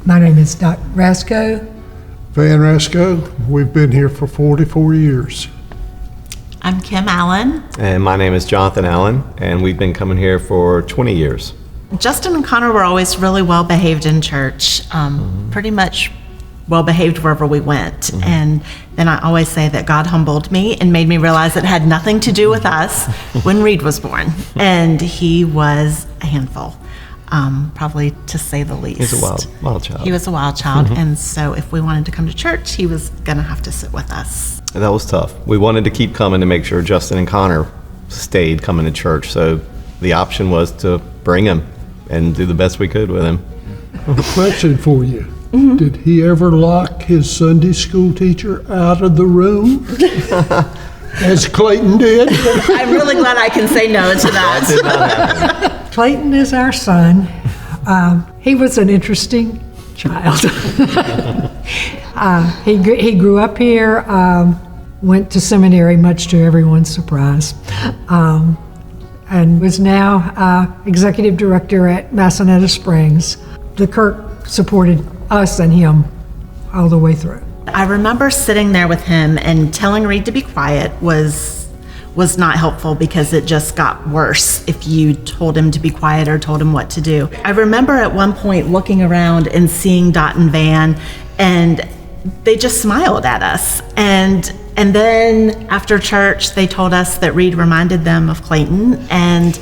My name is Dr. Rascoe. Van Rascoe. We've been here for 44 years. I'm Kim Allen. And my name is Jonathan Allen, and we've been coming here for 20 years. Justin and Connor were always really well behaved in church, pretty much well behaved wherever we went. And then I always say that God humbled me and made me realize it had nothing to do with us when Reed was born. And he was a handful, probably to say the least. He's a wild child. He was a wild child. And so if we wanted to come to church, he was going to have to sit with us. And that was tough. We wanted to keep coming to make sure Justin and Connor stayed coming to church. So the option was to bring him and do the best we could with him. A question for you. Did he ever lock his Sunday school teacher out of the room? As Clayton did? I'm really glad I can say no to that. That did not happen. Clayton is our son. He was an interesting child. He grew up here, went to seminary, much to everyone's surprise, and was now executive director at Massanutten Springs. The Kirk supported us and him all the way through. I remember sitting there with him and telling Reed to be quiet was not helpful because it just got worse if you told him to be quiet or told him what to do. I remember at one point looking around and seeing Dot and Van, and they just smiled at us. And then after church, they told us that Reed reminded them of Clayton, and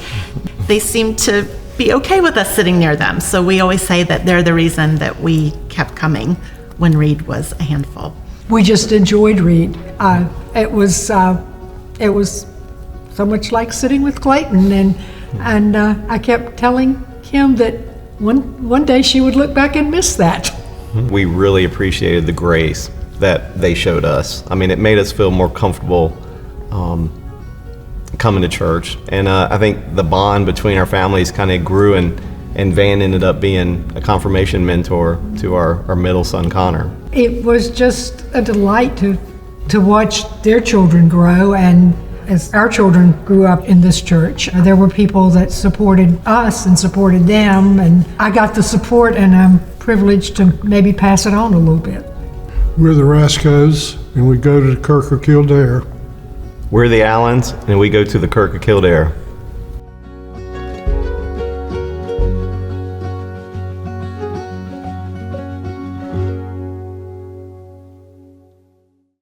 they seemed to be okay with us sitting near them. So we always say that they're the reason that we kept coming when Reed was a handful. We just enjoyed Reed. It was so much like sitting with Clayton, and I kept telling Kim that one day she would look back and miss that. We really appreciated the grace that they showed us. I mean, it made us feel more comfortable coming to church. And I think the bond between our families kind of grew, and Van ended up being a confirmation mentor to our middle son, Connor. It was just a delight to watch their children grow, and as our children grew up in this church, there were people that supported us and supported them, and I got the support, and I'm privileged to maybe pass it on a little bit. We're the Rascoes, and we go to the Kirk of Kildare. We're the Allens, and we go to the Kirk of Kildare.